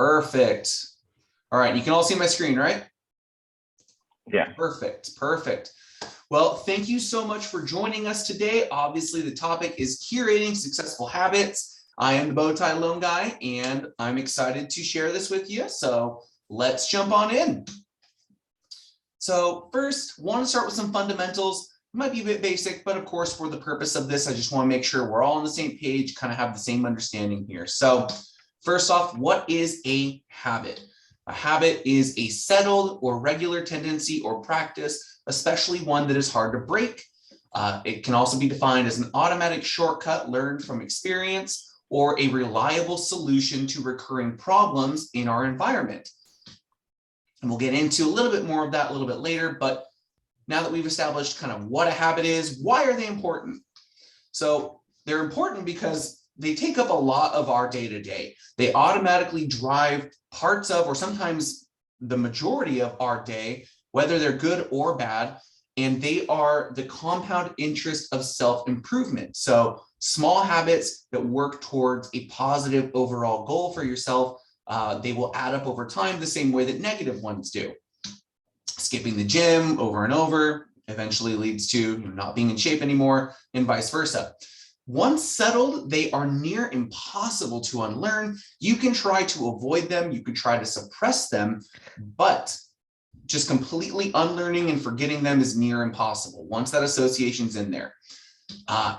Perfect. All right, you can all see my screen, right? Yeah. Perfect, perfect. Well, thank you so much for joining us today. Obviously, the topic is curating successful habits. I am the Bowtie Loan Guy, and I'm excited to share this with you. So let's jump on in. So first, want to start with some fundamentals. It might be a bit basic, but of course, for the purpose of this, I just want to make sure we're all on the same page, kind of have the same understanding here. So first off, what is a habit? A habit is a settled or regular tendency or practice, especially one that is hard to break. It can also be defined as an automatic shortcut learned from experience or a reliable solution to recurring problems in our environment. And we'll get into a little bit more of that a little bit later, but now that we've established kind of what a habit is, why are they important? So they're important because they take up a lot of our day-to-day. They automatically drive parts of, or sometimes the majority of our day, whether they're good or bad, and they are the compound interest of self-improvement. So small habits that work towards a positive overall goal for yourself, they will add up over time the same way that negative ones do. Skipping the gym over and over eventually leads to not being in shape anymore, and vice versa. Once settled, they are near impossible to unlearn. You can try to avoid them, you can try to suppress them, but just completely unlearning and forgetting them is near impossible once that association's in there.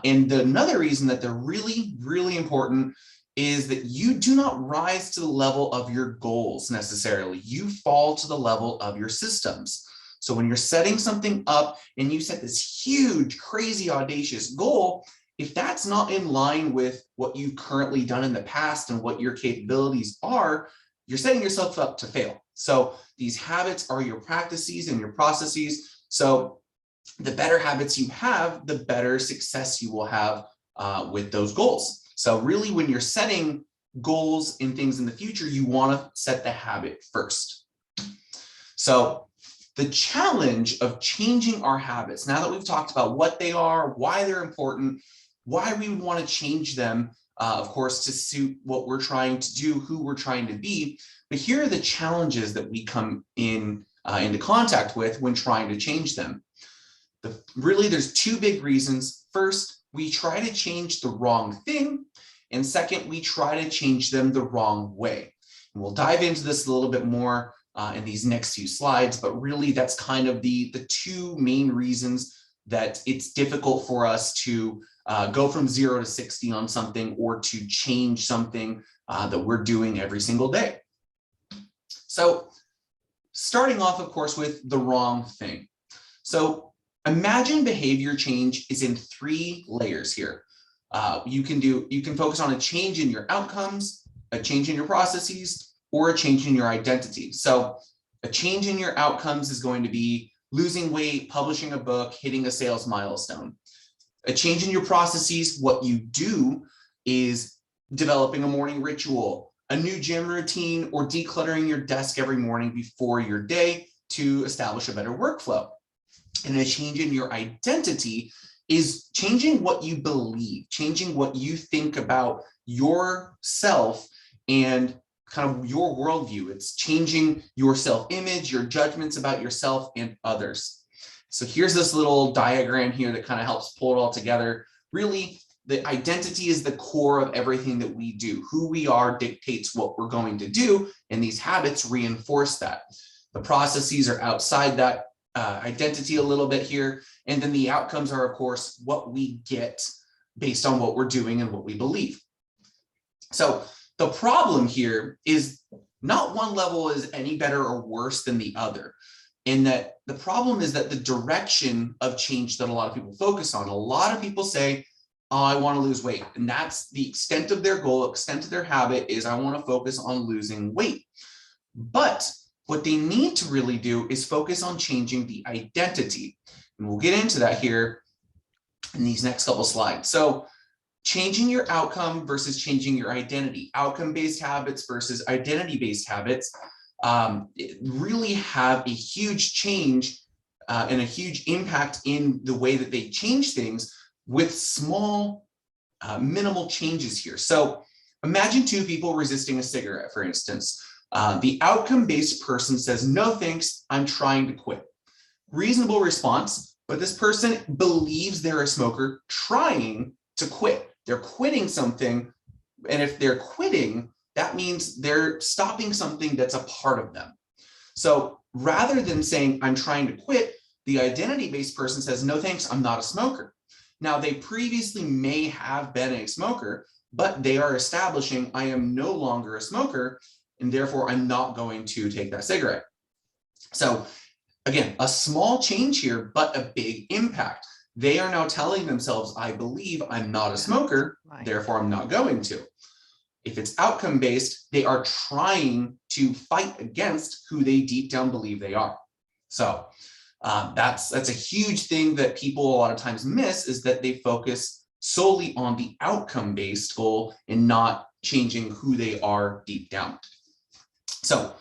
And another reason that they're really, really important is that you do not rise to the level of your goals necessarily. You fall to the level of your systems. So when you're setting something up and you set this huge, crazy, audacious goal, if that's not in line with what you've currently done in the past and what your capabilities are, you're setting yourself up to fail. So these habits are your practices and your processes. So the better habits you have, the better success you will have with those goals. So really, when you're setting goals and things in the future, you want to set the habit first. So the challenge of changing our habits, now that we've talked about what they are, why they're important, why we would want to change them, of course, to suit what we're trying to do, who we're trying to be. But here are the challenges that we come into contact with when trying to change them. Really, there's two big reasons. First, we try to change the wrong thing. And second, we try to change them the wrong way. And we'll dive into this a little bit more in these next few slides, but really that's kind of the two main reasons that it's difficult for us to go from 0 to 60 on something or to change something that we're doing every single day. So starting off, of course, with the wrong thing. So imagine behavior change is in 3 layers here. You can focus on a change in your outcomes, a change in your processes, or a change in your identity. So a change in your outcomes is going to be losing weight, publishing a book, hitting a sales milestone. A change in your processes, what you do is developing a morning ritual, a new gym routine, or decluttering your desk every morning before your day to establish a better workflow. And a change in your identity is changing what you believe, changing what you think about yourself and kind of your worldview. It's changing your self-image, your judgments about yourself and others. So here's this little diagram here that kind of helps pull it all together. Really, the identity is the core of everything that we do. Who we are dictates what we're going to do, and these habits reinforce that. The processes are outside that identity a little bit here, and then the outcomes are, of course, what we get based on what we're doing and what we believe. So the problem here is not one level is any better or worse than the other. In that the problem is that the direction of change that a lot of people focus on. A lot of people say, oh, I want to lose weight. And that's the extent of their goal, extent of their habit is I want to focus on losing weight. But what they need to really do is focus on changing the identity. And we'll get into that here in these next couple slides. So changing your outcome versus changing your identity, outcome-based habits versus identity-based habits really have a huge change and a huge impact in the way that they change things with small, minimal changes here. So imagine 2 people resisting a cigarette, for instance. The outcome-based person says, no thanks, I'm trying to quit. Reasonable response, but this person believes they're a smoker trying to quit. They're quitting something, and if they're quitting, that means they're stopping something that's a part of them. So rather than saying, I'm trying to quit, the identity-based person says, no thanks, I'm not a smoker. Now, they previously may have been a smoker, but they are establishing, I am no longer a smoker, and therefore I'm not going to take that cigarette. So again, a small change here, but a big impact. They are now telling themselves, I believe I'm not a smoker, therefore I'm not going to. If it's outcome-based, they are trying to fight against who they deep down believe they are. So that's a huge thing that people a lot of times miss, is that they focus solely on the outcome-based goal and not changing who they are deep down. So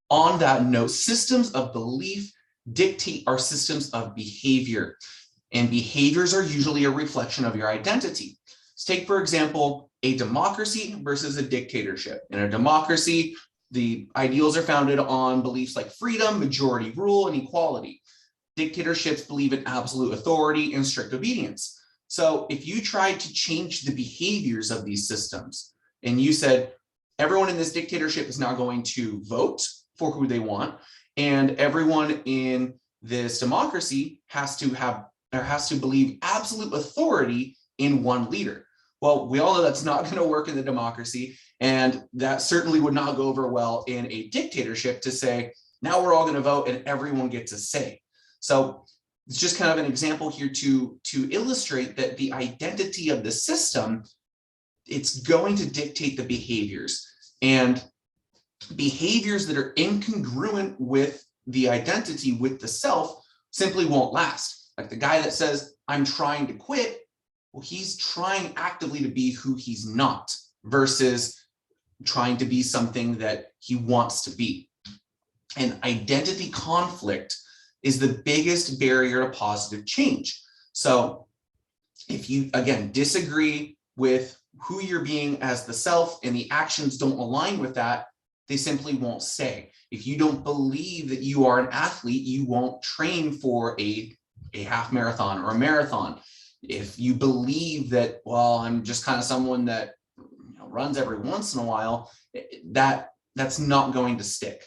on that note, systems of belief dictate our systems of behavior, and behaviors are usually a reflection of your identity. Let's take, for example, a democracy versus a dictatorship. In a democracy, the ideals are founded on beliefs like freedom, majority rule, and equality. Dictatorships believe in absolute authority and strict obedience. So if you tried to change the behaviors of these systems and you said, everyone in this dictatorship is now going to vote for who they want, and everyone in this democracy has to believe absolute authority in one leader. Well, we all know that's not going to work in the democracy, and that certainly would not go over well in a dictatorship to say, now we're all going to vote and everyone gets a say. So it's just kind of an example here to illustrate that the identity of the system, it's going to dictate the behaviors, and behaviors that are incongruent with the identity, with the self, simply won't last. Like the guy that says, I'm trying to quit, well, he's trying actively to be who he's not versus trying to be something that he wants to be. And identity conflict is the biggest barrier to positive change. So if you, again, disagree with who you're being as the self and the actions don't align with that, they simply won't stay. If you don't believe that you are an athlete, you won't train for a half marathon or a marathon. If you believe that, well, I'm just kind of someone that runs every once in a while, that's not going to stick.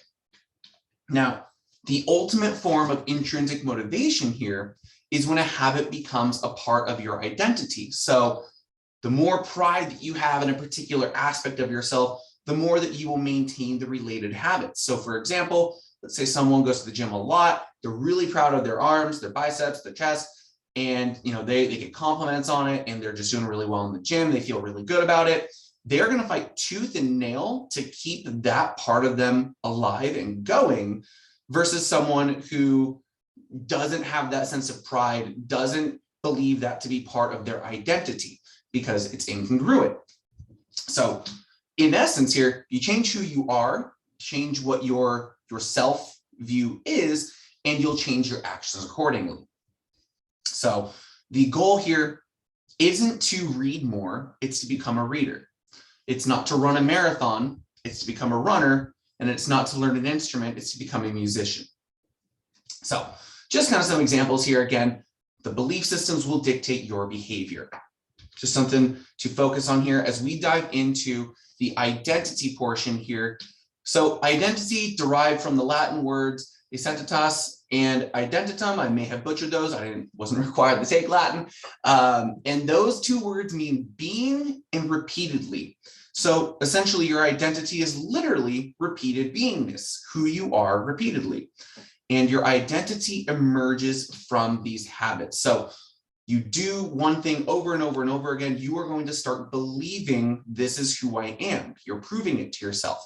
Now, the ultimate form of intrinsic motivation here is when a habit becomes a part of your identity. So the more pride that you have in a particular aspect of yourself, the more that you will maintain the related habits. So for example, let's say someone goes to the gym a lot, they're really proud of their arms, their biceps, their chest, and they get compliments on it and they're just doing really well in the gym, they feel really good about it. They're going to fight tooth and nail to keep that part of them alive and going, versus someone who doesn't have that sense of pride, doesn't believe that to be part of their identity because it's incongruent. So in essence here, you change who you are, change what your self view is, and you'll change your actions accordingly. So the goal here isn't to read more, it's to become a reader. It's not to run a marathon, it's to become a runner, and it's not to learn an instrument, it's to become a musician. So just kind of some examples here. Again, the belief systems will dictate your behavior. Just something to focus on here as we dive into the identity portion here. So identity derived from the Latin words identitas and identitum. I may have butchered those. I wasn't required to take Latin. And those two words mean being and repeatedly. So essentially your identity is literally repeated beingness, who you are repeatedly. And your identity emerges from these habits. So you do one thing over and over and over again, you are going to start believing this is who I am. You're proving it to yourself.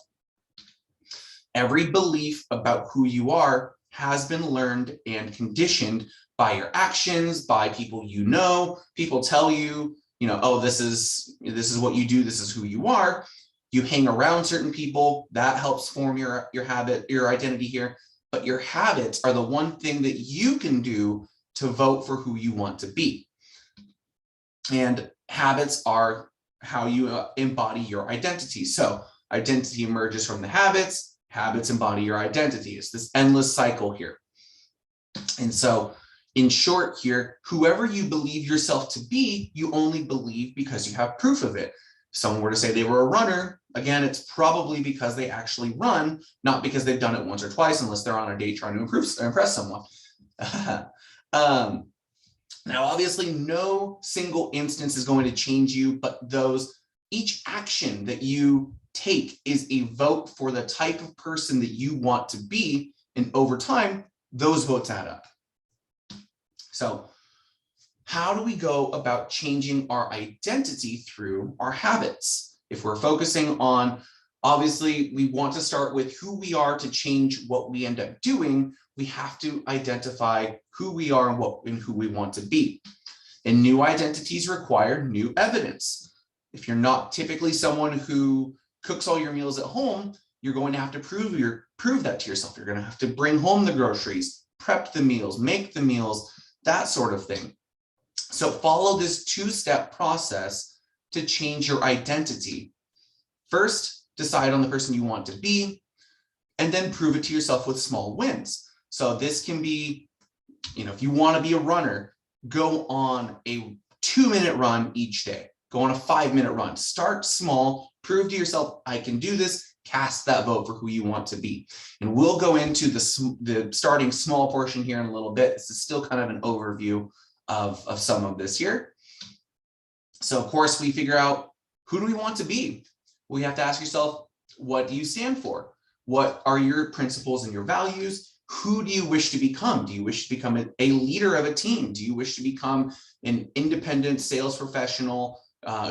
Every belief about who you are has been learned and conditioned by your actions, by people you know. People tell you, oh, this is what you do, this is who you are. You hang around certain people, that helps form your habit, your identity here. But your habits are the one thing that you can do to vote for who you want to be. And habits are how you embody your identity. So identity emerges from the habits, Habits embody your identity. It's this endless cycle here. And so in short here, whoever you believe yourself to be, you only believe because you have proof of it. If someone were to say they were a runner, again, it's probably because they actually run, not because they've done it once or twice, unless they're on a date trying to impress someone. Now, obviously, no single instance is going to change you, but each action that you take is a vote for the type of person that you want to be. And over time, those votes add up. So how do we go about changing our identity through our habits? If we're focusing on, obviously, we want to start with who we are to change what we end up doing. We have to identify who we are and who we want to be. And new identities require new evidence. If you're not typically someone who cooks all your meals at home, you're going to have to prove that to yourself. You're going to have to bring home the groceries, prep the meals, make the meals, that sort of thing. So follow this two-step process to change your identity. First, decide on the person you want to be, and then prove it to yourself with small wins. So this can be, if you want to be a runner, go on a 2-minute run each day. Go on a 5-minute run. Start small, prove to yourself, I can do this, cast that vote for who you want to be. And we'll go into the starting small portion here in a little bit. This is still kind of an overview of some of this here. So of course, we figure out, who do we want to be? We have to ask yourself, what do you stand for? What are your principles and your values? Who do you wish to become? Do you wish to become a leader of a team? Do you wish to become an independent sales professional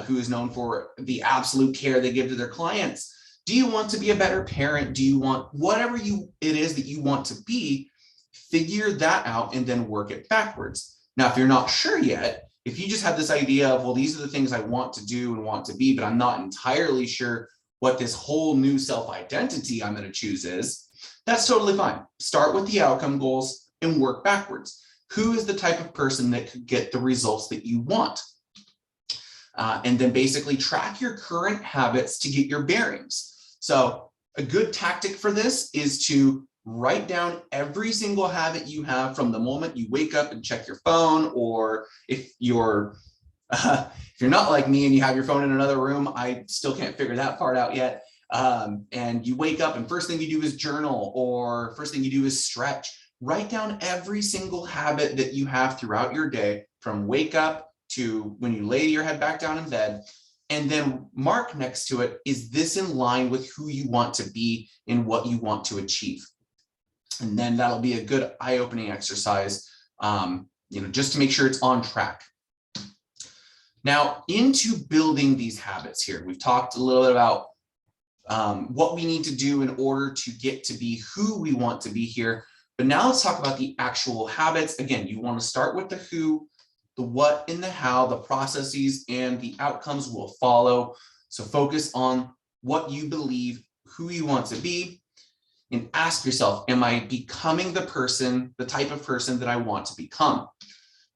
who is known for the absolute care they give to their clients? Do you want to be a better parent? Do you want whatever it is that you want to be? Figure that out and then work it backwards. Now, if you're not sure yet, if you just have this idea of, well, these are the things I want to do and want to be, but I'm not entirely sure what this whole new self-identity I'm going to choose is, that's totally fine. Start with the outcome goals and work backwards. Who is the type of person that could get the results that you want? And then basically track your current habits to get your bearings. So a good tactic for this is to write down every single habit you have from the moment you wake up and check your phone, or if you're not like me and you have your phone in another room, I still can't figure that part out yet. And you wake up and first thing you do is journal, or first thing you do is stretch. Write down every single habit that you have throughout your day, from wake up to when you lay your head back down in bed, and then mark next to it, is this in line with who you want to be and what you want to achieve? And then that'll be a good eye-opening exercise, just to make sure it's on track. Now, into building these habits here, we've talked a little bit about what we need to do in order to get to be who we want to be here. But now let's talk about the actual habits. Again, you want to start with the who, the what, and the how. The processes and the outcomes will follow. So focus on what you believe, who you want to be, and ask yourself, am I becoming the type of person that I want to become?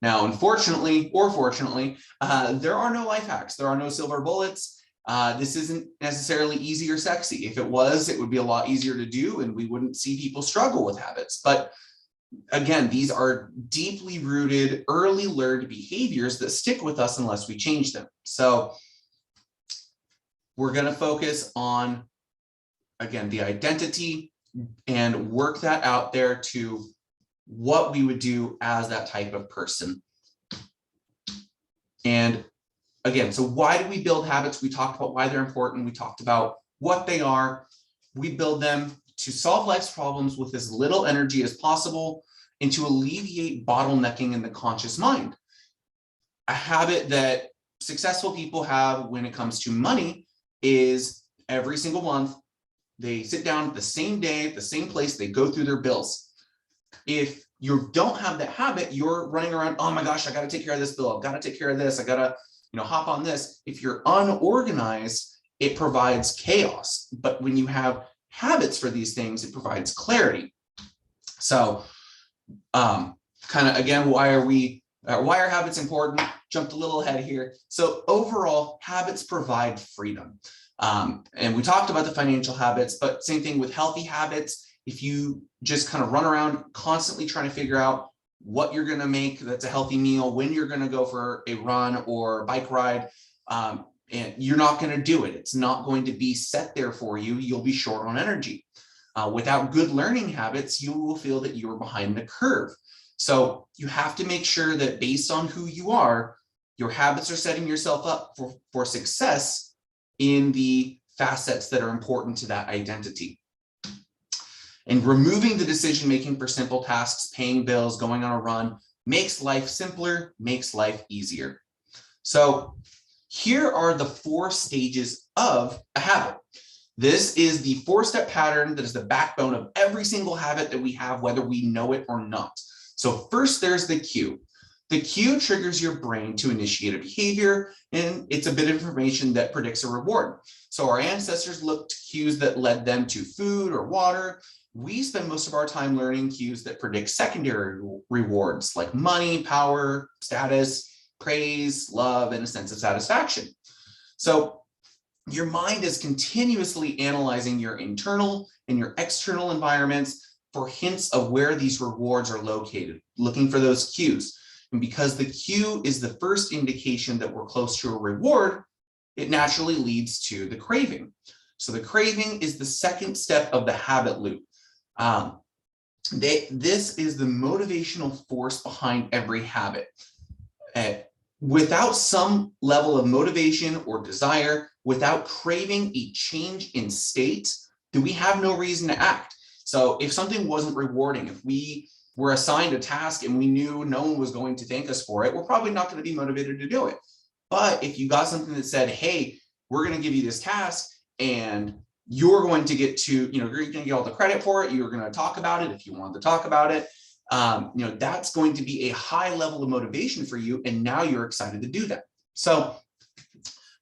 Now, unfortunately or fortunately, there are no life hacks. There are no silver bullets. This isn't necessarily easy or sexy. If it was, it would be a lot easier to do, and we wouldn't see people struggle with habits. But again, these are deeply rooted, early learned behaviors that stick with us unless we change them. So we're going to focus on, again, the identity and work that out there to what we would do as that type of person. And again, so why do we build habits? We talked about why they're important. We talked about what they are. We build them to solve life's problems with as little energy as possible and to alleviate bottlenecking in the conscious mind. A habit that successful people have when it comes to money is every single month, they sit down the same day, the same place, they go through their bills. If you don't have that habit, you're running around, oh my gosh, I got to take care of this bill. I've got to take care of this. I got to, hop on this. If you're unorganized, it provides chaos. But when you have habits for these things, it provides clarity. So kind of, again, why are habits important? Jumped a little ahead here. So overall, habits provide freedom. And we talked about the financial habits, but same thing with healthy habits. If you just kind of run around constantly trying to figure out what you're going to make that's a healthy meal, when you're going to go for a run or bike ride, and you're not going to do it. It's not going to be set there for you. You'll be short on energy. Without good learning habits, you will feel that you're behind the curve. So you have to make sure that based on who you are, your habits are setting yourself up for success in the facets that are important to that identity. And removing the decision-making for simple tasks, paying bills, going on a run, makes life simpler, makes life easier. So here are the 4 stages of a habit. This is the 4-step pattern that is the backbone of every single habit that we have, whether we know it or not. So first, there's the cue. The cue triggers your brain to initiate a behavior, and it's a bit of information that predicts a reward. So our ancestors looked to cues that led them to food or water. We spend most of our time learning cues that predict secondary rewards like money, power, status, praise, love, and a sense of satisfaction. So your mind is continuously analyzing your internal and your external environments for hints of where these rewards are located, looking for those cues. And because the cue is the first indication that we're close to a reward, it naturally leads to the craving. So the craving is the second step of the habit loop. This is the motivational force behind every habit. Without some level of motivation or desire, without craving a change in state, then we have no reason to act. So if something wasn't rewarding, if we were assigned a task and we knew no one was going to thank us for it, we're probably not going to be motivated to do it. But if you got something that said, hey, we're going to give you this task and you're going to get to, you're going to get all the credit for it, you're going to talk about it if you want to talk about it, that's going to be a high level of motivation for you, and now you're excited to do that. So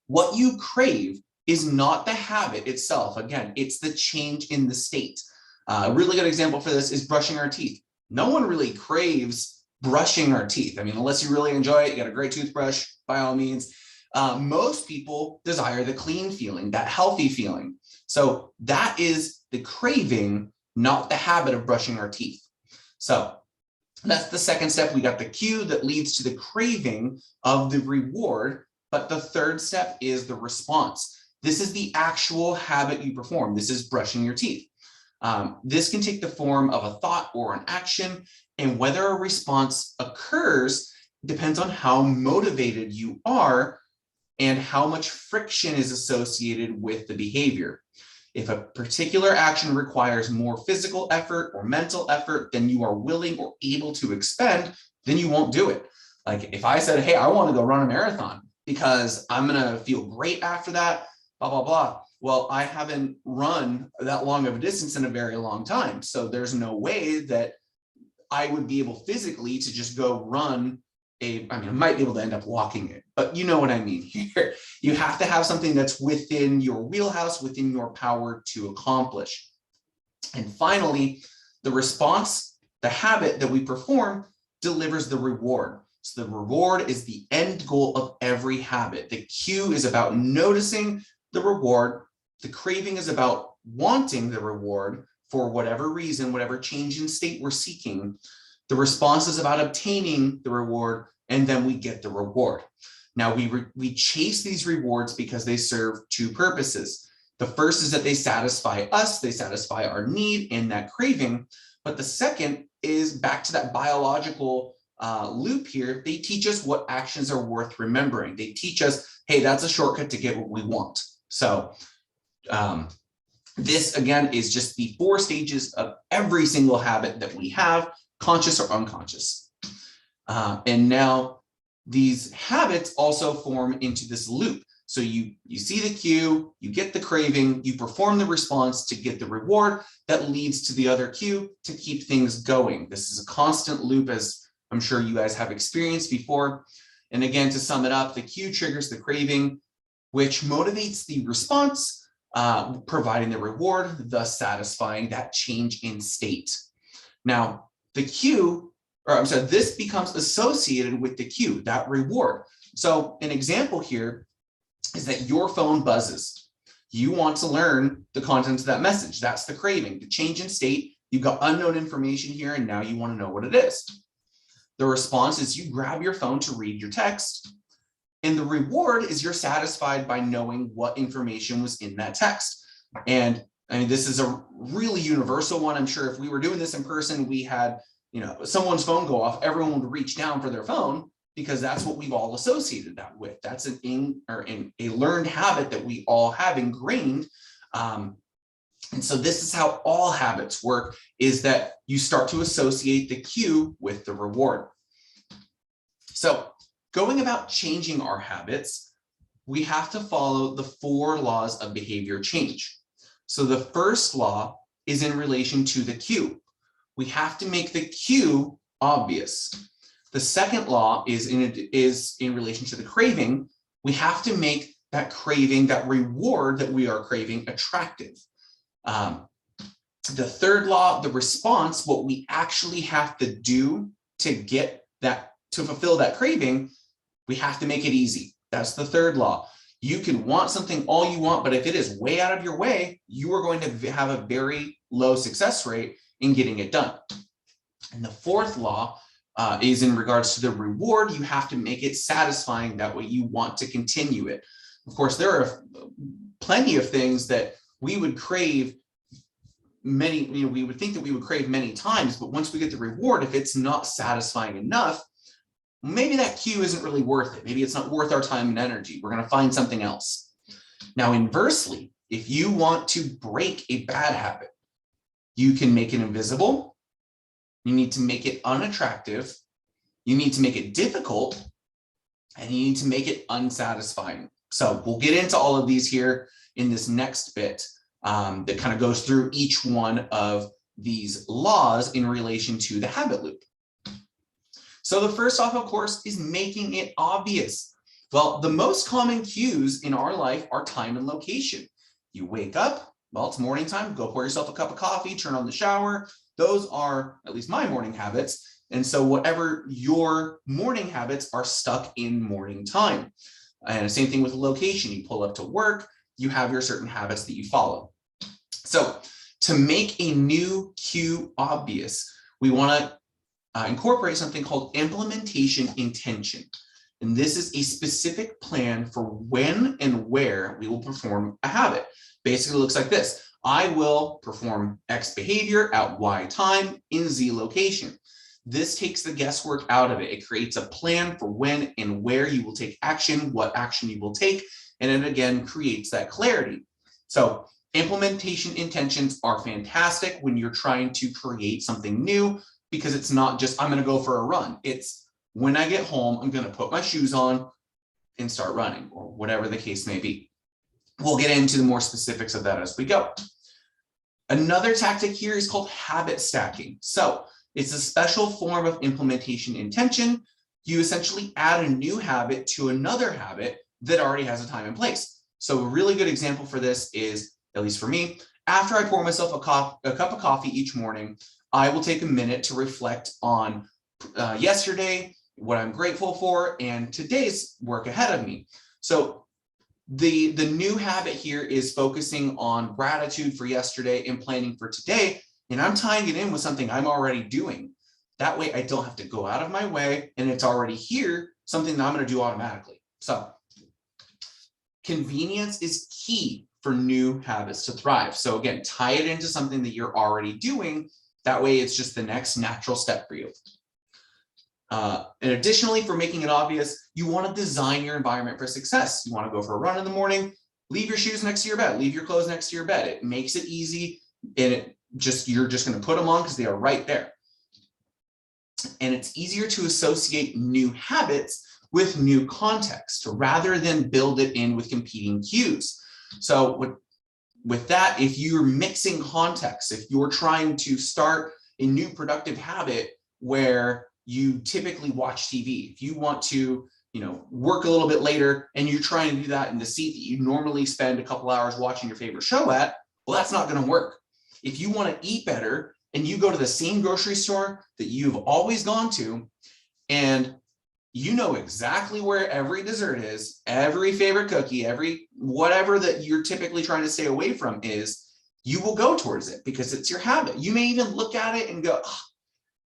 what you crave is not the habit itself. Again, it's the change in the state. A really good example for this is brushing our teeth. No one really craves brushing our teeth. I mean, unless you really enjoy it, you got a great toothbrush, by all means. Most people desire the clean feeling, that healthy feeling. So that is the craving, not the habit of brushing our teeth. So that's the second step. We got the cue that leads to the craving of the reward. But the third step is the response. This is the actual habit you perform. This is brushing your teeth. This can take the form of a thought or an action, and whether a response occurs depends on how motivated you are and how much friction is associated with the behavior. If a particular action requires more physical effort or mental effort than you are willing or able to expend, then you won't do it. Like if I said, hey, I want to go run a marathon because I'm going to feel great after that, blah, blah, blah. Well, I haven't run that long of a distance in a very long time. So there's no way that I would be able physically to just go run I might be able to end up walking it, but you know what I mean here. You have to have something that's within your wheelhouse, within your power to accomplish. And finally, the response, the habit that we perform delivers the reward. So the reward is the end goal of every habit. The cue is about noticing the reward. The craving is about wanting the reward for whatever reason, whatever change in state we're seeking. The response is about obtaining the reward, and then we get the reward. Now, we chase these rewards because they serve 2 purposes. The first is that they satisfy us, they satisfy our need and that craving. But the second is back to that biological loop here. They teach us what actions are worth remembering. They teach us, hey, that's a shortcut to get what we want. So this, again, is just the 4 stages of every single habit that we have, conscious or unconscious. And now these habits also form into this loop. So you see the cue, you get the craving, you perform the response to get the reward that leads to the other cue to keep things going. This is a constant loop, as I'm sure you guys have experienced before. And again, to sum it up, the cue triggers the craving, which motivates the response, providing the reward, thus satisfying that change in state. Now, this becomes associated with the cue, that reward. So an example here is that your phone buzzes. You want to learn the contents of that message. That's the craving. The change in state, you've got unknown information here, and now you want to know what it is. The response is you grab your phone to read your text, and the reward is you're satisfied by knowing what information was in that text. And I mean, this is a really universal one. I'm sure if we were doing this in person, we had, someone's phone go off, everyone would reach down for their phone, because that's what we've all associated that with. That's a learned habit that we all have ingrained. And so this is how all habits work, is that you start to associate the cue with the reward. So going about changing our habits, we have to follow the 4 laws of behavior change. So the first law is in relation to the cue. We have to make the cue obvious. The second law is in relation to the craving. We have to make that craving, that reward that we are craving, attractive. The third law, the response, what we actually have to do to get that, to fulfill that craving, we have to make it easy. That's the third law. You can want something all you want, but if it is way out of your way, you are going to have a very low success rate in getting it done. And the fourth law is in regards to the reward. You have to make it satisfying. That way you want to continue it. Of course, there are plenty of things that we would crave we would think that we would crave many times, but once we get the reward, if it's not satisfying enough, maybe that cue isn't really worth it. Maybe it's not worth our time and energy. We're going to find something else. Now, inversely, if you want to break a bad habit, you can make it invisible. You need to make it unattractive. You need to make it difficult, and you need to make it unsatisfying. So we'll get into all of these here in this next bit that kind of goes through each one of these laws in relation to the habit loop. So the first off, of course, is making it obvious. Well, the most common cues in our life are time and location. You wake up, well, it's morning time, go pour yourself a cup of coffee, turn on the shower. Those are at least my morning habits. And so whatever your morning habits are stuck in morning time. And same thing with location. You pull up to work, you have your certain habits that you follow. So to make a new cue obvious, we want to incorporate something called implementation intention. And this is a specific plan for when and where we will perform a habit. Basically, it looks like this. I will perform X behavior at Y time in Z location. This takes the guesswork out of it. It creates a plan for when and where you will take action, what action you will take, and it again creates that clarity. So implementation intentions are fantastic when you're trying to create something new, because it's not just, I'm going to go for a run. It's when I get home, I'm going to put my shoes on and start running, or whatever the case may be. We'll get into the more specifics of that as we go. Another tactic here is called habit stacking. So it's a special form of implementation intention. You essentially add a new habit to another habit that already has a time and place. So a really good example for this is, at least for me, after I pour myself a cup of coffee each morning, I will take a minute to reflect on yesterday, what I'm grateful for, and today's work ahead of me. So the new habit here is focusing on gratitude for yesterday and planning for today, and I'm tying it in with something I'm already doing. That way I don't have to go out of my way, and it's already here, something that I'm going to do automatically. So convenience is key for new habits to thrive. So again, tie it into something that you're already doing. That way it's just the next natural step for you. And additionally, for making it obvious, you want to design your environment for success. You want to go for a run in the morning, leave your shoes next to your bed, leave your clothes next to your bed. It makes it easy, and you're just going to put them on because they are right there. And it's easier to associate new habits with new context rather than build it in with competing cues. So with that, if you're mixing context, if you're trying to start a new productive habit where you typically watch TV, if you want to, work a little bit later and you're trying to do that in the seat that you normally spend a couple hours watching your favorite show at, well, that's not going to work. If you want to eat better and you go to the same grocery store that you've always gone to, and you know exactly where every dessert is, every favorite cookie, every whatever that you're typically trying to stay away from is, you will go towards it because it's your habit. You may even look at it and go, oh,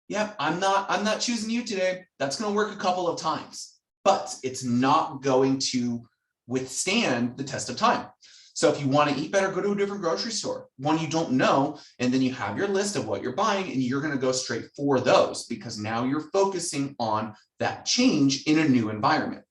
yeah, I'm not choosing you today. That's going to work a couple of times, but it's not going to withstand the test of time. So if you want to eat better, go to a different grocery store, one you don't know, and then you have your list of what you're buying, and you're going to go straight for those because now you're focusing on that change in a new environment.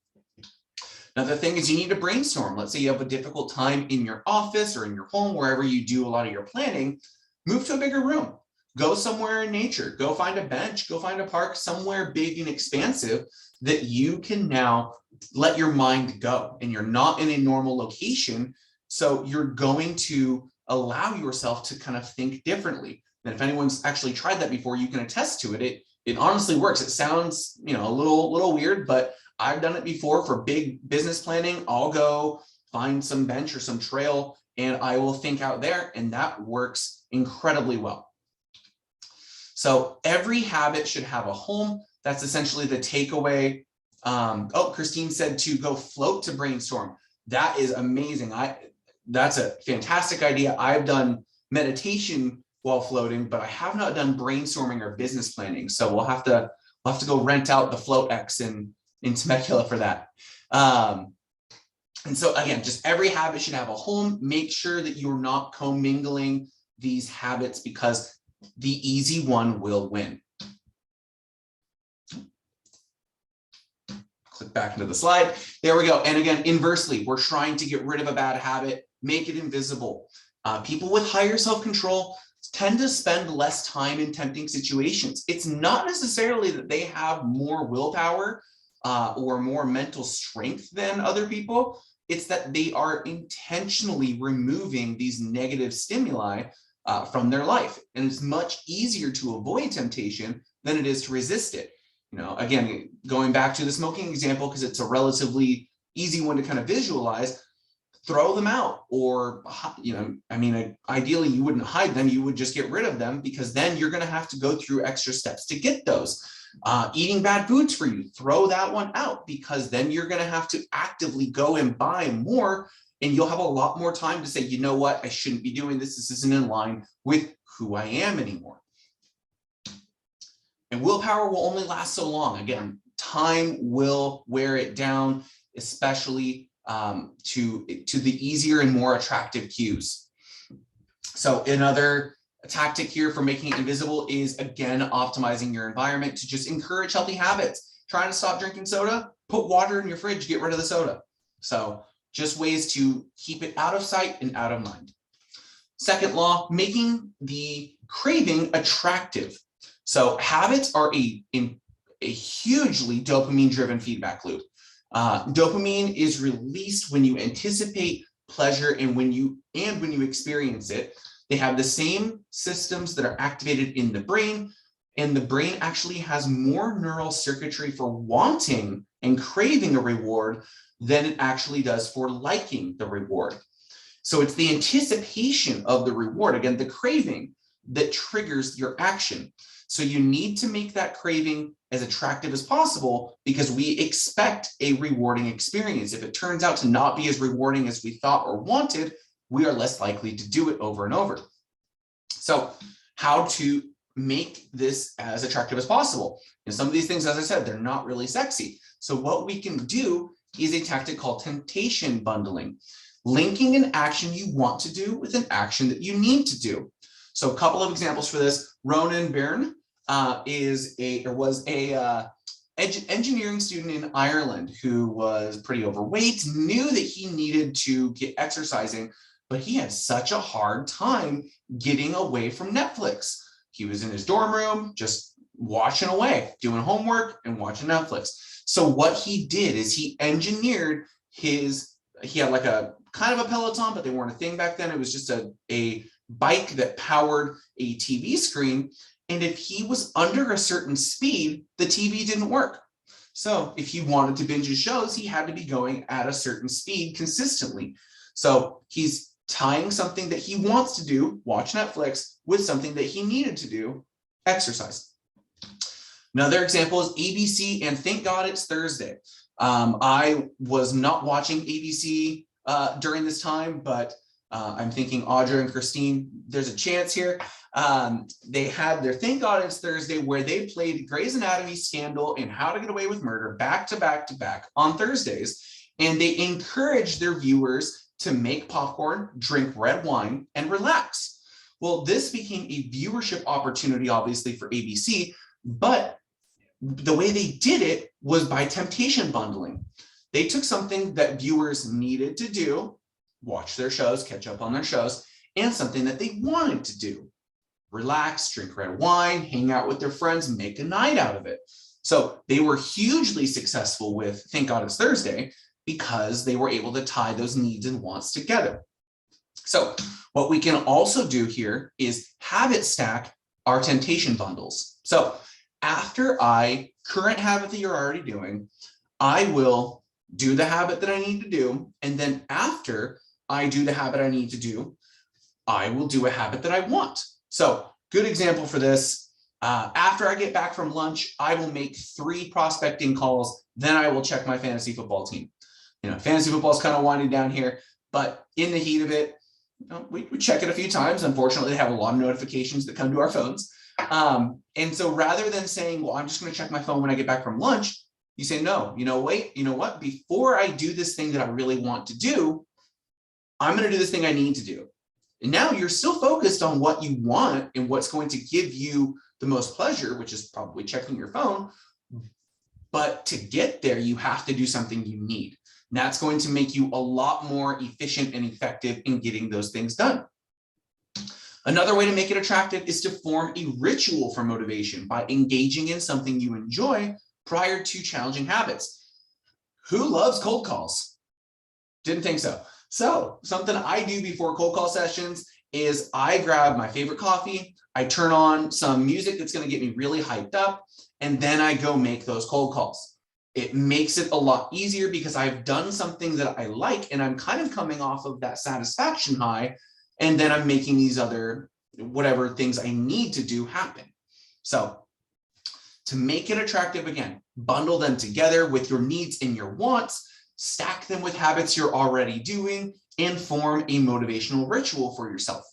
Another thing is you need to brainstorm. Let's say you have a difficult time in your office or in your home, wherever you do a lot of your planning, move to a bigger room. Go somewhere in nature, go find a bench, go find a park, somewhere big and expansive that you can now let your mind go, and you're not in a normal location. So you're going to allow yourself to kind of think differently. And if anyone's actually tried that before, you can attest to it. It honestly works. It sounds, a little weird, but I've done it before for big business planning. I'll go find some bench or some trail and I will think out there, and that works incredibly well. So every habit should have a home. That's essentially the takeaway. Christine said to go float to brainstorm. That is amazing. That's a fantastic idea. I've done meditation while floating, but I have not done brainstorming or business planning. So we'll have to go rent out the Float X in Temecula for that. And so again, just every habit should have a home. Make sure that you're not commingling these habits because the easy one will win. Click back into the slide. There we go. And again, inversely, we're trying to get rid of a bad habit, make it invisible. People with higher self-control tend to spend less time in tempting situations. It's not necessarily that they have more willpower or more mental strength than other people. It's that they are intentionally removing these negative stimuli from their life. And it's much easier to avoid temptation than it is to resist it. Again, going back to the smoking example, because it's a relatively easy one to kind of visualize, throw them out, or, ideally you wouldn't hide them, you would just get rid of them, because then you're going to have to go through extra steps to get those. Eating bad foods for you, throw that one out, because then you're going to have to actively go and buy more, and you'll have a lot more time to say, you know what, I shouldn't be doing this. This isn't in line with who I am anymore. And willpower will only last so long. Again, time will wear it down, especially to the easier and more attractive cues. So another tactic here for making it invisible is, again, optimizing your environment to just encourage healthy habits. Trying to stop drinking soda, put water in your fridge, get rid of the soda. So just ways to keep it out of sight and out of mind. Second law, making the craving attractive. So habits are a hugely dopamine-driven feedback loop. Dopamine is released when you anticipate pleasure and when you experience it. They have the same systems that are activated in the brain, and the brain actually has more neural circuitry for wanting and craving a reward than it actually does for liking the reward. So it's the anticipation of the reward, again, the craving, that triggers your action. So you need to make that craving as attractive as possible, because we expect a rewarding experience. If it turns out to not be as rewarding as we thought or wanted, we are less likely to do it over and over. So how to make this as attractive as possible? And some of these things, as I said, they're not really sexy. So what we can do is a tactic called temptation bundling, linking an action you want to do with an action that you need to do. So a couple of examples for this. Ronan Byrne was a engineering student in Ireland who was pretty overweight, knew that he needed to get exercising, but he had such a hard time getting away from Netflix. He was in his dorm room, just watching away, doing homework and watching Netflix. So what he did is he engineered he had like a kind of a Peloton, but they weren't a thing back then. It was just a bike that powered a TV screen. And if he was under a certain speed, the TV didn't work. So if he wanted to binge his shows, he had to be going at a certain speed consistently. So he's tying something that he wants to do, watch Netflix, with something that he needed to do, exercise. Another example is ABC, and thank God it's Thursday. I was not watching ABC during this time, but I'm thinking Audra and Christine, there's a chance here. They had their Thank God It's Thursday, where they played Grey's Anatomy, Scandal, and How to Get Away with Murder back to back to back on Thursdays. And they encouraged their viewers to make popcorn, drink red wine, and relax. Well, this became a viewership opportunity, obviously, for ABC, but the way they did it was by temptation bundling. They took something that viewers needed to do, watch their shows, catch up on their shows, and something that they wanted to do. Relax, drink red wine, hang out with their friends, make a night out of it. So they were hugely successful with Thank God It's Thursday because they were able to tie those needs and wants together. So what we can also do here is habit stack our temptation bundles. So after current habit that you're already doing, I will do the habit that I need to do. And then after I do the habit I need to do, I will do a habit that I want. So good example for this. After I get back from lunch, I will make 3 prospecting calls. Then I will check my fantasy football team. Fantasy football is kind of winding down here, but in the heat of it, we check it a few times. Unfortunately, they have a lot of notifications that come to our phones. And so rather than saying, well, I'm just going to check my phone when I get back from lunch, you say, no, wait, you know what? Before I do this thing that I really want to do, I'm going to do this thing I need to do. And now you're still focused on what you want and what's going to give you the most pleasure, which is probably checking your phone. But to get there, you have to do something you need. And that's going to make you a lot more efficient and effective in getting those things done. Another way to make it attractive is to form a ritual for motivation by engaging in something you enjoy prior to challenging habits. Who loves cold calls? Didn't think so. So something I do before cold call sessions is I grab my favorite coffee, I turn on some music that's going to get me really hyped up, and then I go make those cold calls. It makes it a lot easier because I've done something that I like and I'm kind of coming off of that satisfaction high, and then I'm making these other whatever things I need to do happen. So to make it attractive, again, bundle them together with your needs and your wants, stack them with habits you're already doing, and form a motivational ritual for yourself.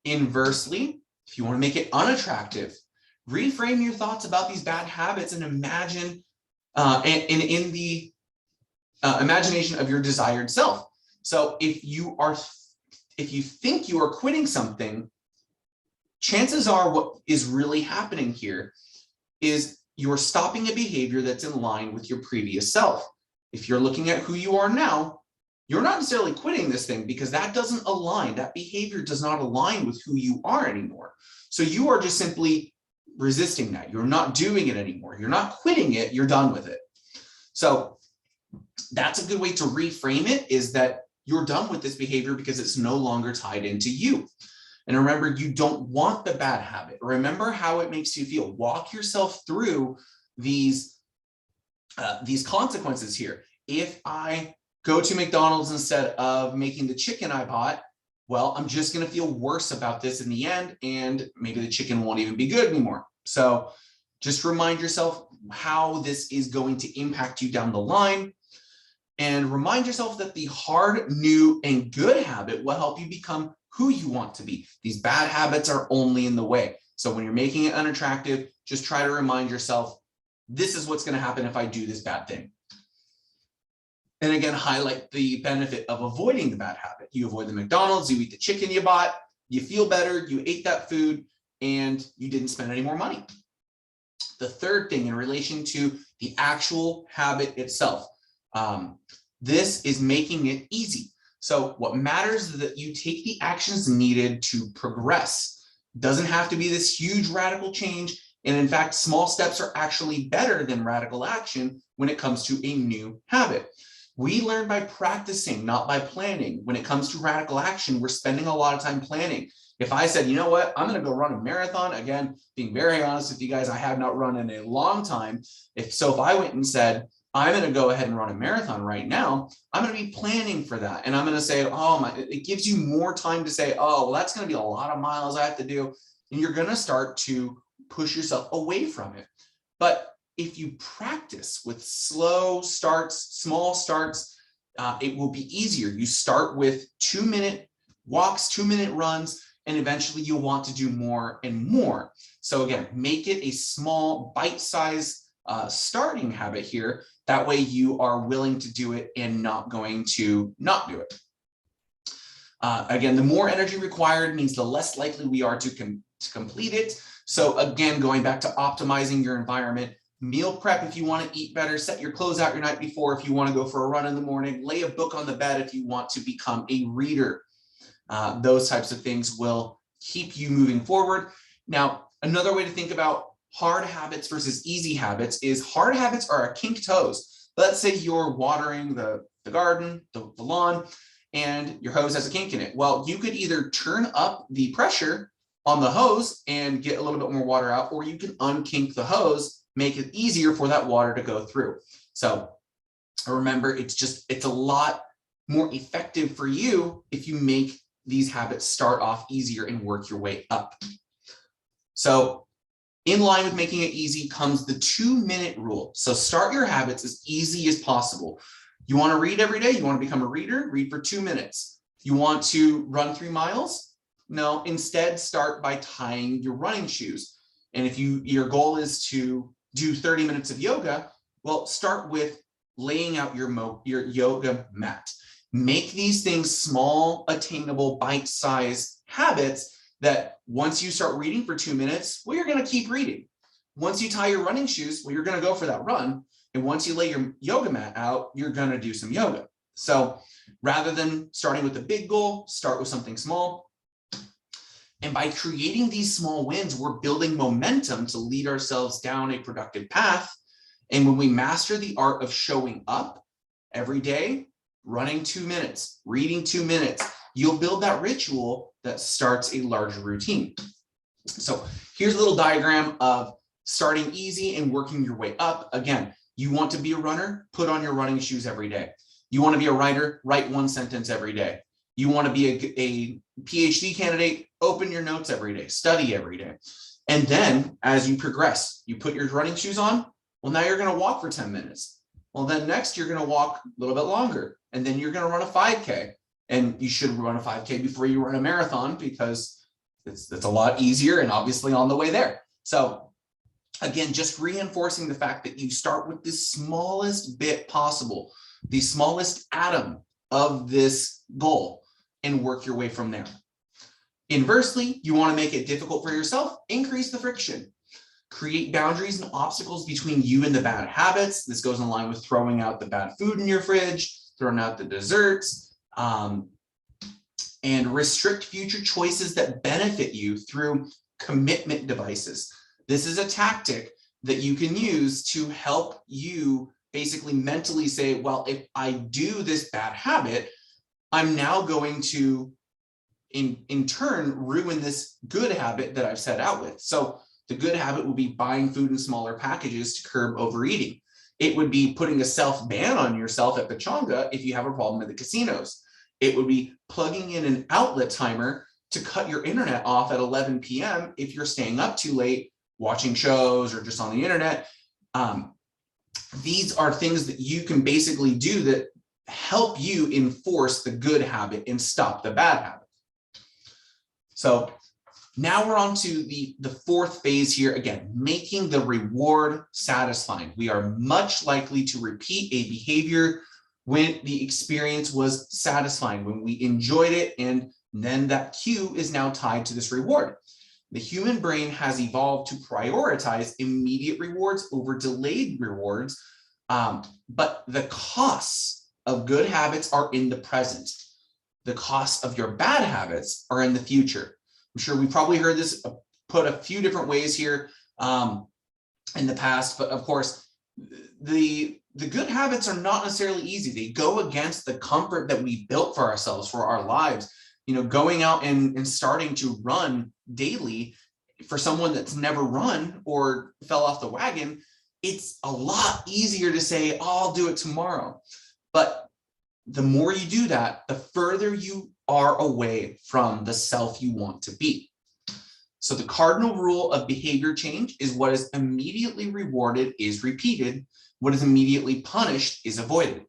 Inversely, if you want to make it unattractive, reframe your thoughts about these bad habits and imagine in the imagination of your desired self. So if you think you are quitting something, chances are what is really happening here is you're stopping a behavior that's in line with your previous self. If you're looking at who you are now, you're not necessarily quitting this thing because that doesn't align. That behavior does not align with who you are anymore. So you are just simply resisting that. You're not doing it anymore. You're not quitting it. You're done with it. So that's a good way to reframe it, is that you're done with this behavior because it's no longer tied into you. And remember, you don't want the bad habit. Remember how it makes you feel. Walk yourself through these consequences here. If I go to McDonald's instead of making the chicken I bought, well, I'm just going to feel worse about this in the end, and maybe the chicken won't even be good anymore. So just remind yourself how this is going to impact you down the line, and remind yourself that the hard, new, and good habit will help you become who you want to be. These bad habits are only in the way. So when you're making it unattractive, just try to remind yourself, this is what's going to happen if I do this bad thing. And again, highlight the benefit of avoiding the bad habit. You avoid the McDonald's, you eat the chicken you bought, you feel better, you ate that food, and you didn't spend any more money. The third thing in relation to the actual habit itself, this is making it easy. So what matters is that you take the actions needed to progress. It doesn't have to be this huge radical change. And in fact, small steps are actually better than radical action when it comes to a new habit. We learn by practicing, not by planning. When it comes to radical action, we're spending a lot of time planning. If I said, you know what, I'm going to go run a marathon, again, being very honest with you guys, I have not run in a long time. If I went and said, I'm going to go ahead and run a marathon right now, I'm going to be planning for that. And I'm going to say, it gives you more time to say, oh, well, that's going to be a lot of miles I have to do. And you're going to start to push yourself away from it. But if you practice with slow starts, small starts, it will be easier. You start with 2-minute walks, 2-minute runs, and eventually you'll want to do more and more. So again, make it a small bite-sized starting habit here. That way you are willing to do it and not going to not do it. Again, the more energy required means the less likely we are to complete it. So again, going back to optimizing your environment, meal prep if you want to eat better, set your clothes out your night before if you want to go for a run in the morning, lay a book on the bed if you want to become a reader. Those types of things will keep you moving forward. Now, another way to think about hard habits versus easy habits is hard habits are our kink toes. Let's say you're watering the garden, the lawn, and your hose has a kink in it. Well, you could either turn up the pressure on the hose and get a little bit more water out, or you can unkink the hose, make it easier for that water to go through. So remember, it's a lot more effective for you if you make these habits start off easier and work your way up. So in line with making it easy comes the 2-minute rule. So start your habits as easy as possible. You want to read every day? You want to become a reader? Read for 2 minutes. You want to run 3 miles? No, instead start by tying your running shoes. And if your goal is to do 30 minutes of yoga, well, start with laying out your yoga mat. Make these things small, attainable, bite-sized habits that once you start reading for 2 minutes, well, you're going to keep reading. Once you tie your running shoes, well, you're going to go for that run. And once you lay your yoga mat out, you're going to do some yoga. So rather than starting with a big goal, start with something small. And by creating these small wins, we're building momentum to lead ourselves down a productive path. And when we master the art of showing up every day, running 2 minutes, reading 2 minutes, you'll build that ritual that starts a larger routine. So here's a little diagram of starting easy and working your way up. Again, you want to be a runner, put on your running shoes every day. You want to be a writer, write 1 sentence every day. You want to be a PhD candidate, open your notes every day, study every day. And then as you progress, you put your running shoes on. Well, now you're going to walk for 10 minutes. Well, then next you're going to walk a little bit longer, and then you're going to run a 5K. And you should run a 5K before you run a marathon because it's a lot easier and obviously on the way there. So again, just reinforcing the fact that you start with the smallest bit possible, the smallest atom of this goal, and work your way from there. Inversely, you want to make it difficult for yourself, increase the friction. Create boundaries and obstacles between you and the bad habits. This goes in line with throwing out the bad food in your fridge, throwing out the desserts, and restrict future choices that benefit you through commitment devices. This is a tactic that you can use to help you basically mentally say, well, if I do this bad habit, I'm now going to, in turn, ruin this good habit that I've set out with. So the good habit will be buying food in smaller packages to curb overeating. It would be putting a self-ban on yourself at Pachanga if you have a problem at the casinos. It would be plugging in an outlet timer to cut your internet off at 11 p.m. if you're staying up too late, watching shows or just on the internet. These are things that you can basically do that help you enforce the good habit and stop the bad habit. So now we're on to the 4th phase here. Again, making the reward satisfying. We are much likely to repeat a behavior when the experience was satisfying, when we enjoyed it, and then that cue is now tied to this reward. The human brain has evolved to prioritize immediate rewards over delayed rewards, but the costs of good habits are in the present. The costs of your bad habits are in the future. I'm sure we probably heard this put a few different ways here in the past, but of course, the good habits are not necessarily easy. They go against the comfort that we built for ourselves, for our lives. You know, going out and starting to run daily for someone that's never run or fell off the wagon, it's a lot easier to say, oh, I'll do it tomorrow. But the more you do that, the further you are away from the self you want to be. So the cardinal rule of behavior change is what is immediately rewarded is repeated, what is immediately punished is avoided.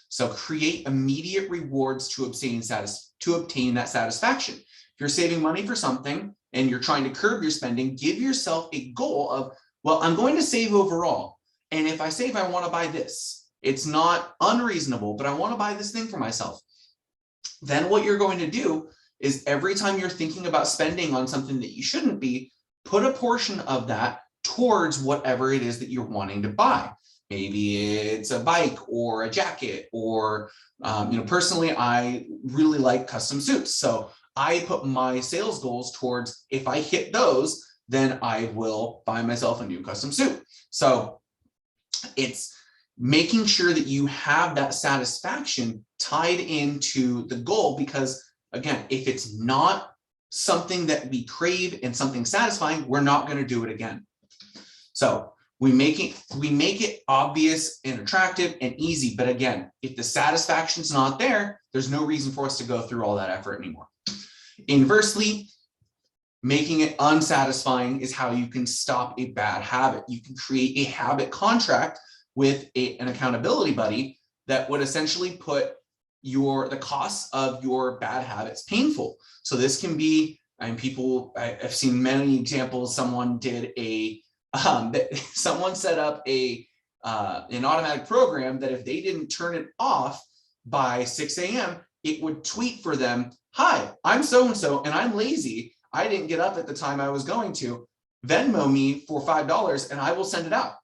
So create immediate rewards to obtain that satisfaction. If you're saving money for something and you're trying to curb your spending, give yourself a goal of, well, I'm going to save overall. And if I save, I want to buy this. It's not unreasonable, but I want to buy this thing for myself. Then what you're going to do is every time you're thinking about spending on something that you shouldn't be, put a portion of that towards whatever it is that you're wanting to buy. Maybe it's a bike or a jacket, or personally, I really like custom suits. So I put my sales goals towards, if I hit those, then I will buy myself a new custom suit. So it's making sure that you have that satisfaction tied into the goal, because again, if it's not something that we crave and something satisfying, we're not going to do it again. So we make it obvious and attractive and easy. But again, if the satisfaction's not there, there's no reason for us to go through all that effort anymore. Inversely, making it unsatisfying is how you can stop a bad habit. You can create a habit contract with an accountability buddy that would essentially put the costs of your bad habits painful. So this can be, I've seen many examples. Someone did someone set up an automatic program that if they didn't turn it off by 6 a.m., it would tweet for them, "Hi, I'm so-and-so and I'm lazy. I didn't get up at the time I was going to. Venmo me for $5 and I will send it out."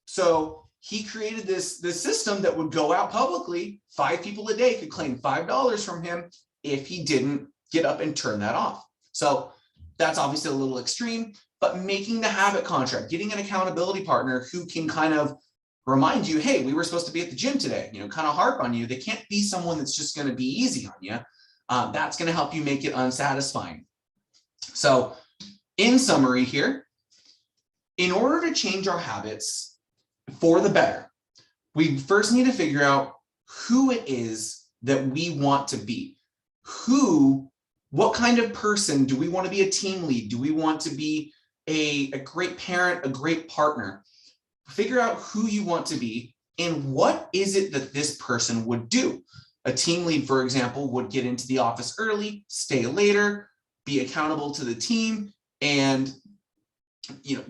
So he created this system that would go out publicly. 5 people a day could claim $5 from him if he didn't get up and turn that off. So that's obviously a little extreme, but making the habit contract, getting an accountability partner who can kind of remind you, hey, we were supposed to be at the gym today, kind of harp on you. They can't be someone that's just going to be easy on you. That's going to help you make it unsatisfying. So in summary here, in order to change our habits for the better, we first need to figure out who it is that we want to be. What kind of person do we want to be? A team lead? Do we want to be a great parent, a great partner? Figure out who you want to be and what is it that this person would do. A team lead, for example, would get into the office early, stay later, be accountable to the team, and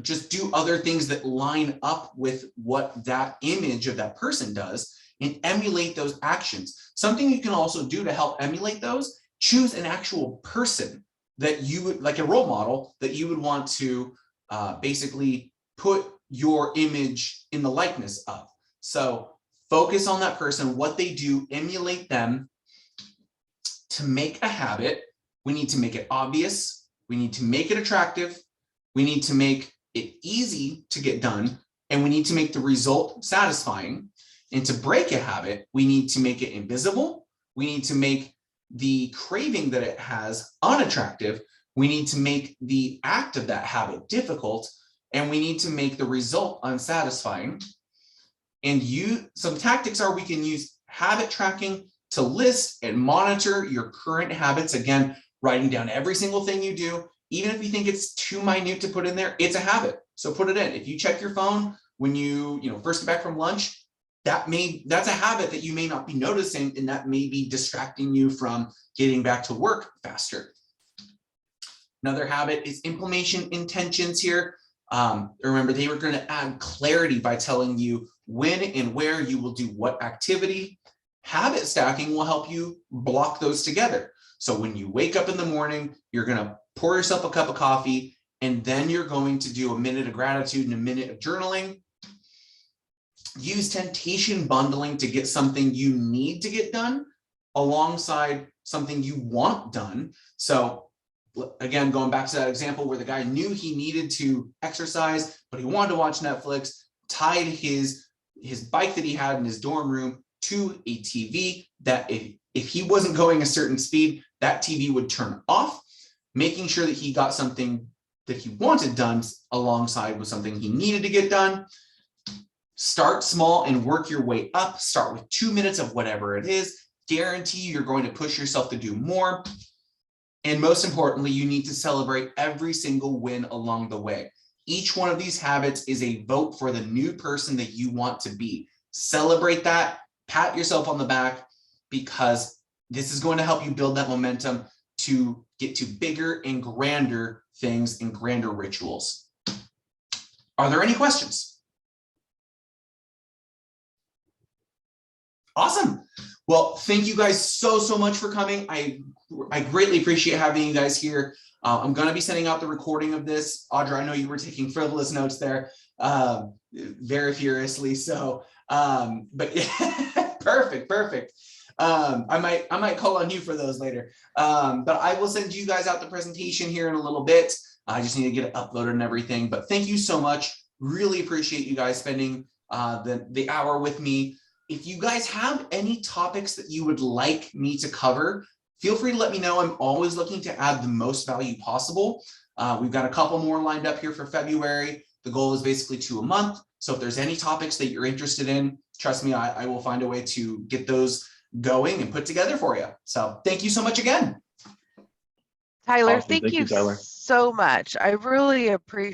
just do other things that line up with what that image of that person does and emulate those actions. Something you can also do to help emulate those, choose an actual person that you would, like a role model, that you would want to basically put your image in the likeness of. So focus on that person, what they do, emulate them. To make a habit, we need to make it obvious. We need to make it attractive. We need to make it easy to get done. And we need to make the result satisfying. And to break a habit, we need to make it invisible. We need to make the craving that it has unattractive. We need to make the act of that habit difficult. And we need to make the result unsatisfying. And some tactics are, we can use habit tracking to list and monitor your current habits. Again, writing down every single thing you do. Even if you think it's too minute to put in there, it's a habit. So put it in. If you check your phone when you first get back from lunch, that's a habit that you may not be noticing, and that may be distracting you from getting back to work faster. Another habit is implementation intentions here. Remember, they were going to add clarity by telling you when and where you will do what activity. Habit stacking will help you block those together. So when you wake up in the morning, you're going to pour yourself a cup of coffee, and then you're going to do a minute of gratitude and a minute of journaling. Use temptation bundling to get something you need to get done alongside something you want done. So again, going back to that example where the guy knew he needed to exercise, but he wanted to watch Netflix, tied his bike that he had in his dorm room to a TV that if he wasn't going a certain speed, that TV would turn off, making sure that he got something that he wanted done alongside with something he needed to get done. Start small and work your way up. Start with 2 minutes of whatever it is. Guarantee you're going to push yourself to do more. And most importantly, you need to celebrate every single win along the way. Each one of these habits is a vote for the new person that you want to be. Celebrate that, pat yourself on the back, because this is going to help you build that momentum to get to bigger and grander things and grander rituals. Are there any questions? Awesome. Well, thank you guys so much for coming. I greatly appreciate having you guys here. I'm going to be sending out the recording of this. Audra, I know you were taking frivolous notes there, very furiously. So, but yeah, perfect. I might call on you for those later. But I will send you guys out the presentation here in a little bit. I just need to get it uploaded and everything. But thank you so much. Really appreciate you guys spending the hour with me. If you guys have any topics that you would like me to cover, feel free to let me know. I'm always looking to add the most value possible. We've got a couple more lined up here for February. The goal is basically 2 a month. So if there's any topics that you're interested in, trust me, I will find a way to get those going and put together for you. So thank you so much again. Tyler, Awesome. thank you Tyler. so much. I really appreciate